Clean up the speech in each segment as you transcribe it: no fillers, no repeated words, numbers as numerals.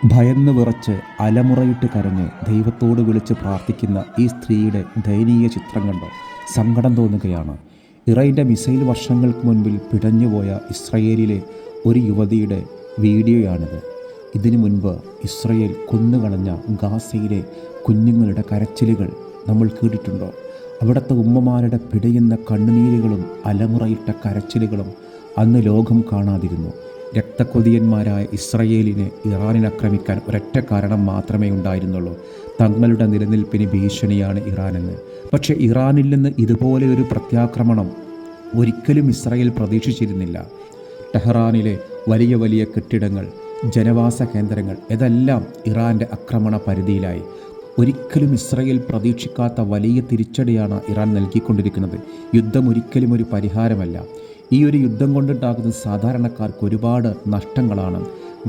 ഭയന്ന് വിറച്ച് അലമുറയിട്ട് കരഞ്ഞ് ദൈവത്തോട് വിളിച്ച് പ്രാർത്ഥിക്കുന്ന ഈ സ്ത്രീയുടെ ദയനീയ ചിത്രം കണ്ട് സങ്കടം തോന്നുകയാണ്. ഇറാൻ്റെ മിസൈൽ വർഷങ്ങൾക്ക് മുൻപിൽ പിടഞ്ഞുപോയ ഇസ്രയേലിലെ ഒരു യുവതിയുടെ വീഡിയോയാണിത്. ഇതിനു മുൻപ് ഇസ്രയേൽ കൊന്നുകളഞ്ഞ ഗാസയിലെ കുഞ്ഞുങ്ങളുടെ കരച്ചിലുകൾ നമ്മൾ കേട്ടിട്ടുണ്ടോ? അവിടുത്തെ ഉമ്മമാരുടെ പിടയുന്ന കണ്ണുനീരുകളും അലമുറയിട്ട കരച്ചിലുകളും അന്ന് ലോകം കാണാതിരുന്നു. രക്തക്കൊതിയന്മാരായ ഇസ്രയേലിനെ ഇറാനിൽ ആക്രമിക്കാൻ ഒരൊറ്റ കാരണം മാത്രമേ ഉണ്ടായിരുന്നുള്ളൂ: തങ്ങളുടെ നിലനിൽപ്പിന് ഭീഷണിയാണ് ഇറാനെന്ന്. പക്ഷേ ഇറാനിൽ നിന്ന് ഇതുപോലെ ഒരു പ്രത്യാക്രമണം ഒരിക്കലും ഇസ്രയേൽ പ്രതീക്ഷിച്ചിരുന്നില്ല. ടെഹ്റാനിലെ വലിയ വലിയ കെട്ടിടങ്ങൾ, ജനവാസ കേന്ദ്രങ്ങൾ ഇതെല്ലാം ഇറാൻ്റെ ആക്രമണ പരിധിയിലായി. ഒരിക്കലും ഇസ്രയേൽ പ്രതീക്ഷിക്കാത്ത വലിയ തിരിച്ചടിയാണ് ഇറാൻ നൽകിക്കൊണ്ടിരിക്കുന്നത്. യുദ്ധം ഒരിക്കലും ഒരു പരിഹാരമല്ല. ഈ ഒരു യുദ്ധം കൊണ്ടുണ്ടാകുന്ന സാധാരണക്കാർക്ക് ഒരുപാട് നഷ്ടങ്ങളാണ്.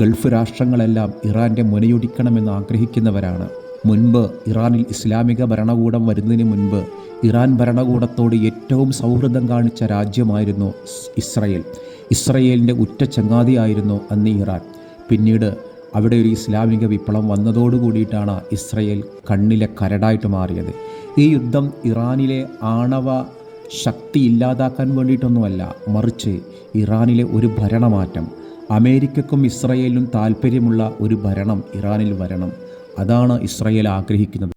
ഗൾഫ് രാഷ്ട്രങ്ങളെല്ലാം ഇറാൻ്റെ മുനയൊടിക്കണമെന്ന് ആഗ്രഹിക്കുന്നവരാണ്. മുൻപ് ഇറാനിൽ ഇസ്ലാമിക ഭരണകൂടം വരുന്നതിന് മുൻപ് ഇറാൻ ഭരണകൂടത്തോട് ഏറ്റവും സൗഹൃദം കാണിച്ച രാജ്യമായിരുന്നു ഇസ്രയേൽ. ഇസ്രയേലിൻ്റെ ഉറ്റ ചങ്ങാതിയായിരുന്നു അന്ന് ഇറാൻ. പിന്നീട് അവിടെ ഒരു ഇസ്ലാമിക വിപ്ലവം വന്നതോടുകൂടിയിട്ടാണ് ഇസ്രയേൽ കണ്ണിലെ കരടായിട്ട് മാറിയത്. ഈ യുദ്ധം ഇറാനിലെ ആണവ ശക്തി ഇല്ലാതാക്കാൻ വേണ്ടിയിട്ടൊന്നുമല്ല, മറിച്ച് ഇറാനിലെ ഒരു ഭരണമാറ്റം, അമേരിക്കക്കും ഇസ്രയേലിനും താല്പര്യമുള്ള ഒരു ഭരണം ഇറാനിൽ വരണം. അതാണ് ഇസ്രയേൽ ആഗ്രഹിക്കുന്നത്.